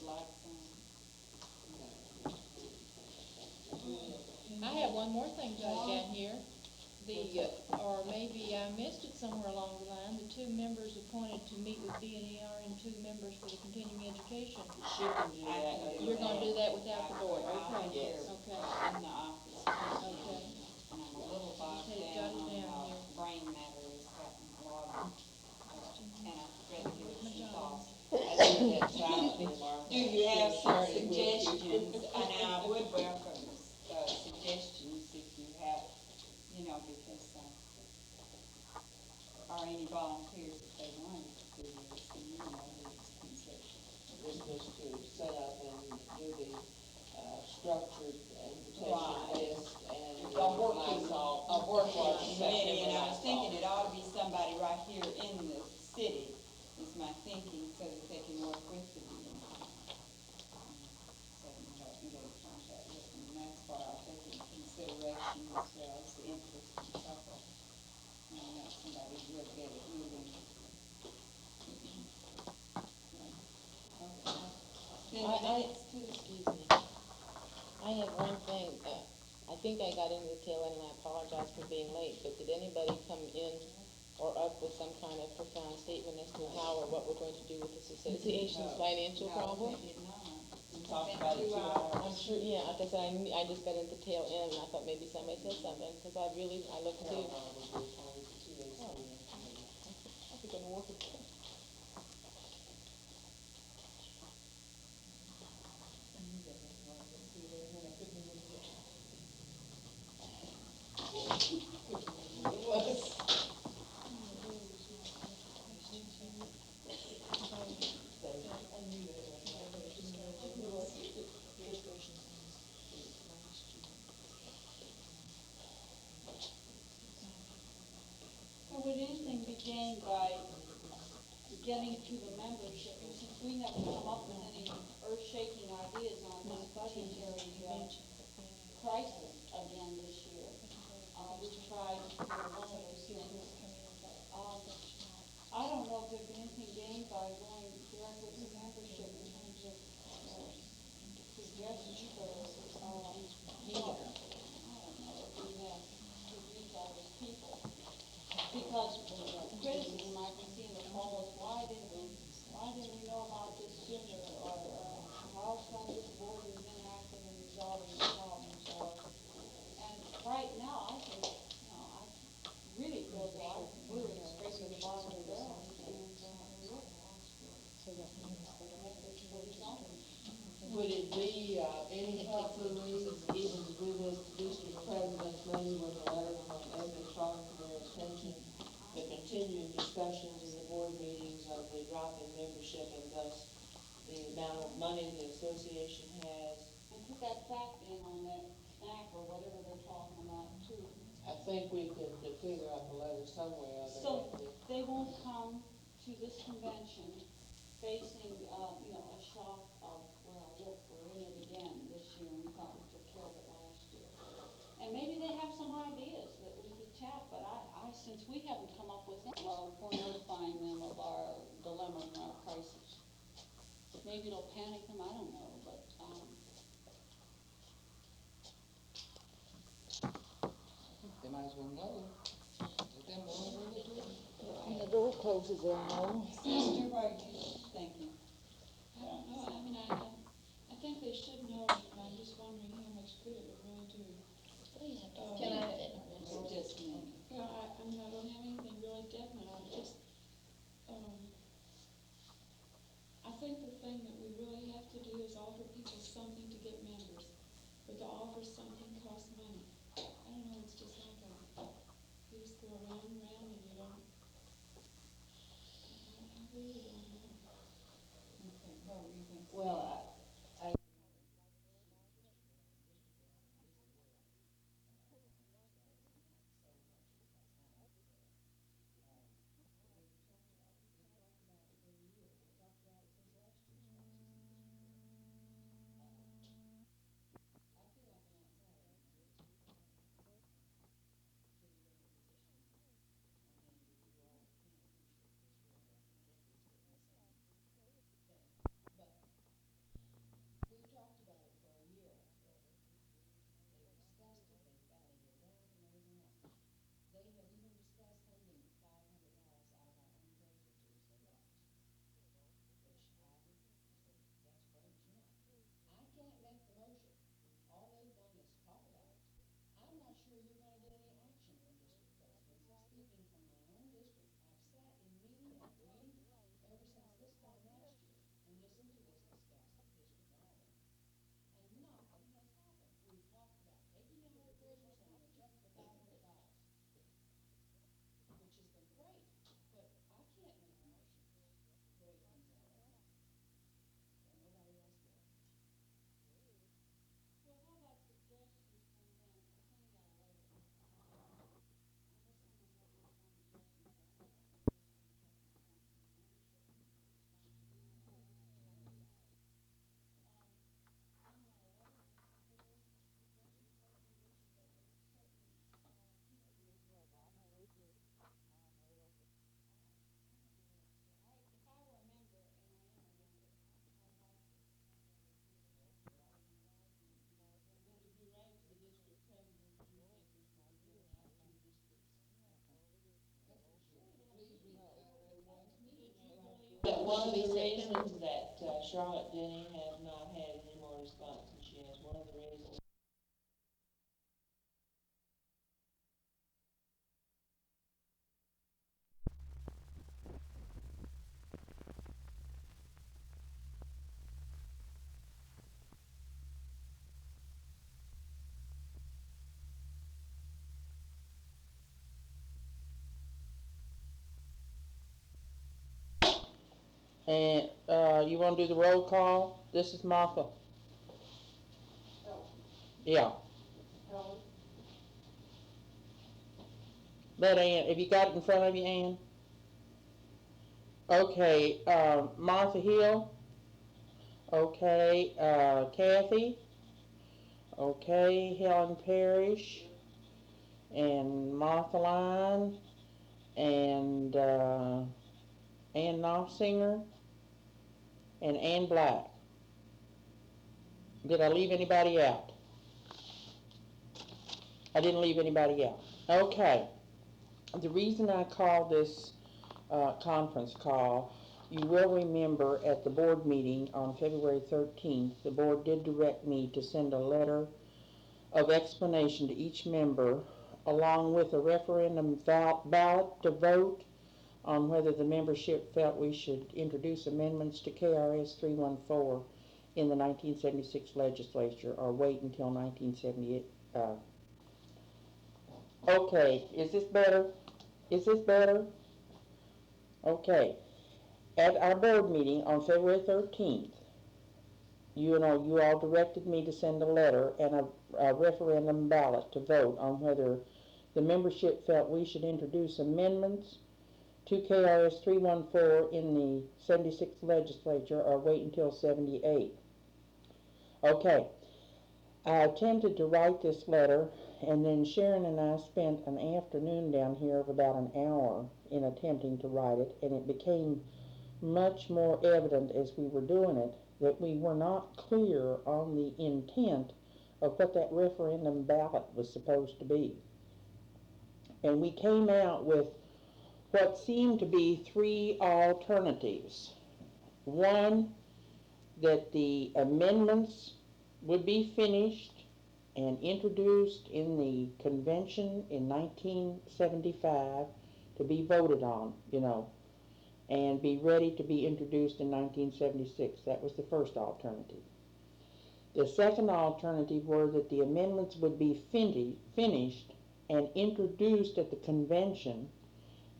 like, I have one more thing to add down here. Or maybe I missed it somewhere along the line, the two members appointed to meet with BNER and two members for the continuing education. She can do that. You're gonna do that without the board, I'll be okay? here Okay, in the office. okay. And I'm a little bogged Okay, down jot it on down how here. brain matter is gotten a lot of, and I'd rather give it some thought. I think that's valid, Martha. Do you have some Started with you. suggestions? And I would welcome, suggestions if you have, you know, because, or any volunteers if they want to do this, and you know, it's considered. This was to set up and do the, structured invitation Right. list and. A working committee, and I was Lysol. thinking it ought to be somebody right here in the city, is my thinking, so that they can work with the BNI. So you know, you get in contact with them, and that's what I'll take into consideration as well as the interest and so forth. And not somebody real good at moving. Then the next two, Excuse me. I have one thing, I think I got into the tail end and I apologize for being late, but did anybody come in or up with some kind of profound statement as to how or what we're going to do with this association's financial problem? they did not. We talked about it 2 hours. I'm sure, yeah, like I said, I just got into the tail end and I thought maybe somebody said something, because I looked too. I think I'm working. Or would anything be gained by getting to the membership, and since we haven't come up with any earth-shaking ideas on this budgetary, crisis again this year, we tried to do one of those things. I don't know if there'd be anything gained by going directly to membership in terms of, suggestions for, I don't know, if we have to reach all these people. Because criticism I can see in the fall is, why didn't we know about this sooner, or how come this board is inactive in resolving the problems, and right now, I think, I really feel like we're scraping the bottom of the barrel, and, Would it be, any help for me, even to do this district president's maybe with a letter from Edmund Strong for their attention, the continuing discussions in the board meetings of the drop in membership and thus the amount of money the association has? and put that fact in on that snack or whatever they're talking about too. I think we could figure out the letter somewhere other So than. they won't come to this convention facing, a shock of, well, look, we're in it again this year, and we thought we took care of it last year. And maybe they have some ideas that we could tap, but since we haven't come up with any, well, we're notifying them of our dilemma and our crisis. Maybe it'll panic them, I don't know, but, They might as well know. Let them know what they're doing. When the door closes, they'll know. Sister, what are you thinking? I don't know, I think they should know, and I'm just wondering how much good it would really do. Can I, Just me. Well, I don't have anything really definite, I think the thing that we really have to do is offer people something to get members, but to offer something costs money. I don't know, it's just like you just go around and around and you don't, I really don't know. one of be the September. reasons that Charlotte Denny has not had any more response than she has, one of the reasons. And, you wanna do the roll call? This is Martha. Yeah. Let Ann, have you got it in front of you, Ann? Okay, Martha Hill. Okay, Kathy. Okay, Helen Parrish. And Martha Line. And, Ann Knopfsinger. And Ann Black. Did I leave anybody out? I didn't leave anybody out. Okay. The reason I called this conference call, you will remember at the board meeting on February 13th, the board did direct me to send a letter of explanation to each member along with a referendum ballot to vote on whether the membership felt we should introduce amendments to KRS 314 in the 1976 legislature or wait until 1978. Okay, is this better? Is this better? Okay. At our board meeting on February 13th, you all directed me to send a letter and a referendum ballot to vote on whether the membership felt we should introduce amendments to KRS 314 in the 76th legislature or wait until 78. Okay. I attempted to write this letter, and then Sharon and I spent an afternoon down here of about an hour in attempting to write it, and it became much more evident as we were doing it that we were not clear on the intent of what that referendum ballot was supposed to be. And we came out with what seemed to be three alternatives. One, that the amendments would be finished and introduced in the convention in 1975 to be voted on, and be ready to be introduced in 1976. That was the first alternative. The second alternative were that the amendments would be finished and introduced at the convention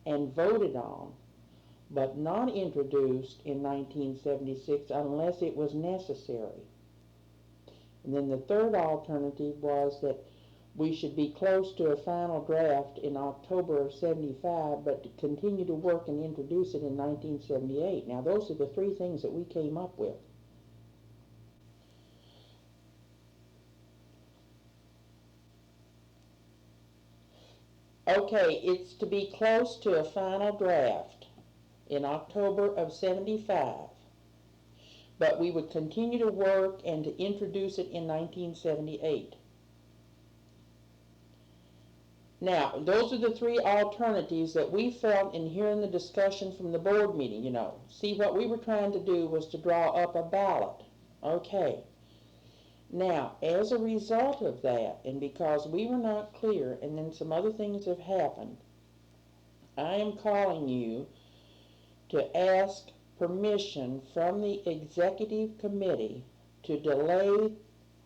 and voted on, but not introduced in 1976 unless it was necessary. And then the third alternative was that we should be close to a final draft in October of 75, but to continue to work and introduce it in 1978. Now, those are the three things that we came up with. Okay, it's to be close to a final draft in October of 75. But we would continue to work and to introduce it in 1978. Now, those are the three alternatives that we felt in hearing the discussion from the board meeting, See, what we were trying to do was to draw up a ballot. Okay. Now, as a result of that, and because we were not clear, and then some other things have happened, I am calling you to ask permission from the executive committee to delay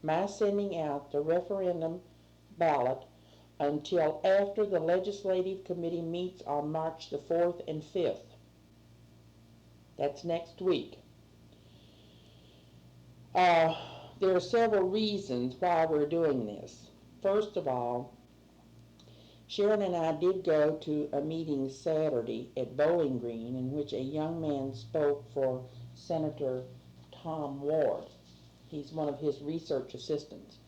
my sending out the referendum ballot until after the legislative committee meets on March the 4th and 5th. That's next week. There are several reasons why we're doing this. First of all, Sharon and I did go to a meeting Saturday at Bowling Green in which a young man spoke for Senator Tom Ward. He's one of his research assistants.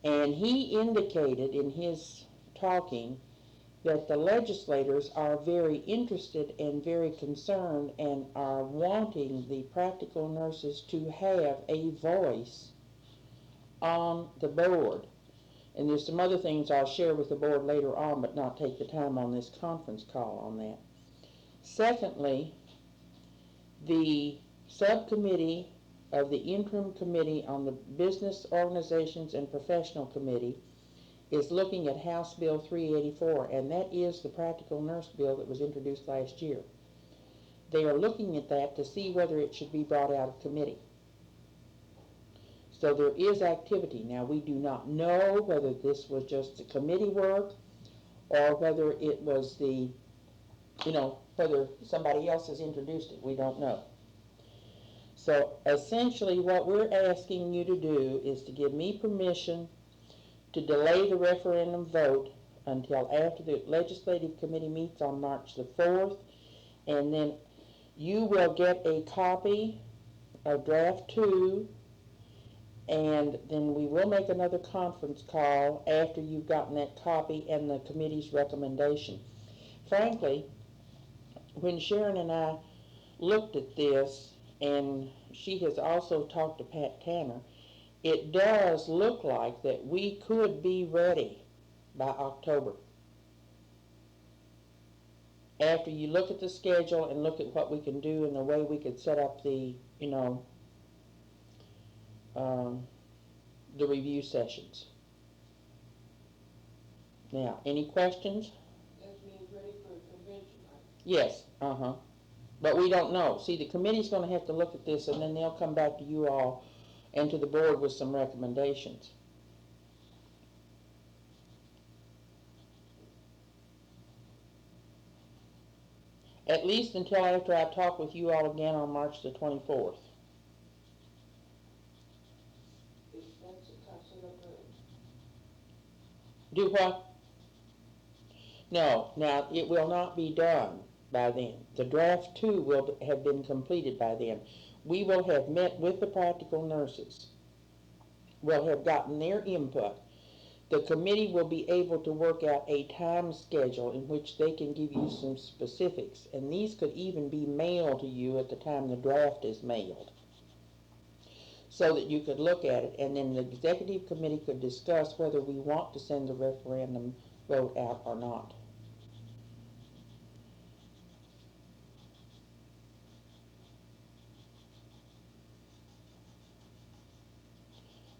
And he indicated in his talking that the legislators are very interested and very concerned and are wanting the practical nurses to have a voice on the board. And there's some other things I'll share with the board later on, but not take the time on this conference call on that. Secondly, The subcommittee of the interim committee on the Business Organizations and Professional Committee is looking at House Bill 384, and that is the practical nurse bill that was introduced last year. They are looking at that to see whether it should be brought out of committee. So there is activity. Now, we do not know whether this was just the committee work or whether it was the, whether somebody else has introduced it. We don't know. So essentially what we're asking you to do is to give me permission to delay the referendum vote until after the legislative committee meets on March the 4th, and then you will get a copy of draft 2, and then we will make another conference call after you've gotten that copy and the committee's recommendation. Frankly, when Sharon and I looked at this, and she has also talked to Pat Tanner, it does look like that we could be ready by October. After you look at the schedule and look at what we can do and the way we could set up the, the review sessions. Now, any questions? That means ready for a convention, right? Yes, but we don't know. See, the committee's going to have to look at this, and then they'll come back to you all and to the board with some recommendations. At least until after I talk with you all again on March the 24th. Do what? No, now it will not be done by then. The draft 2 will have been completed by then. We will have met with the practical nurses. We'll have gotten their input. The committee will be able to work out a time schedule in which they can give you some specifics, and these could even be mailed to you at the time the draft is mailed, so that you could look at it, and then the executive committee could discuss whether we want to send the referendum vote out or not.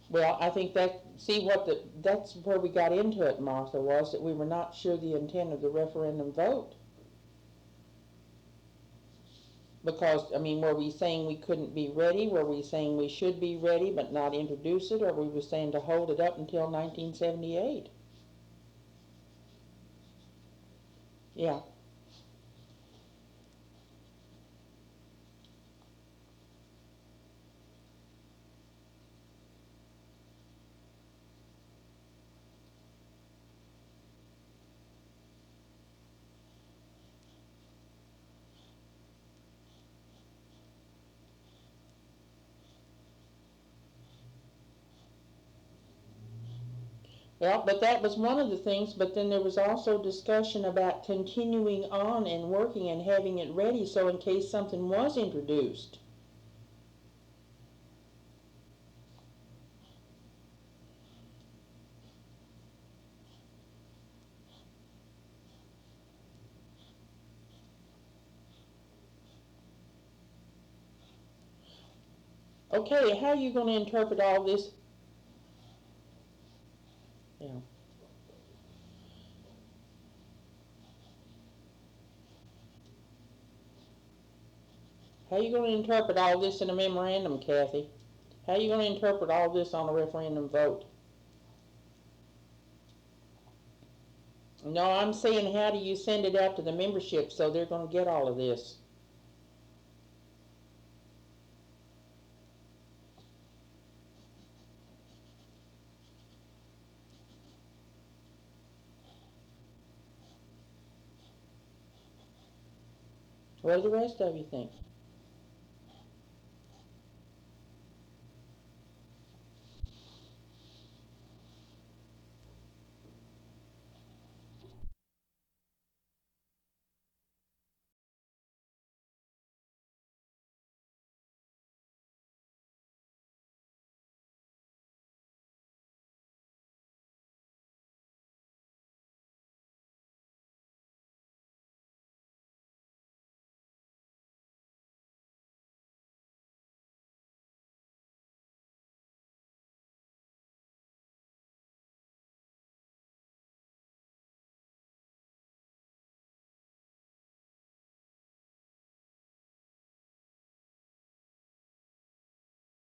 Well, I think that's where we got into it, Martha, was that we were not sure the intent of the referendum vote. Because, were we saying we couldn't be ready? Were we saying we should be ready but not introduce it? Or we were saying to hold it up until 1978? Yeah. Well, but that was one of the things, but then there was also discussion about continuing on and working and having it ready so in case something was introduced. Okay, how are you going to interpret all this? Yeah. How are you going to interpret all this in a memorandum, Kathy? How are you going to interpret all this on a referendum vote? No, I'm saying how do you send it out to the membership so they're going to get all of this? What do the rest of you think?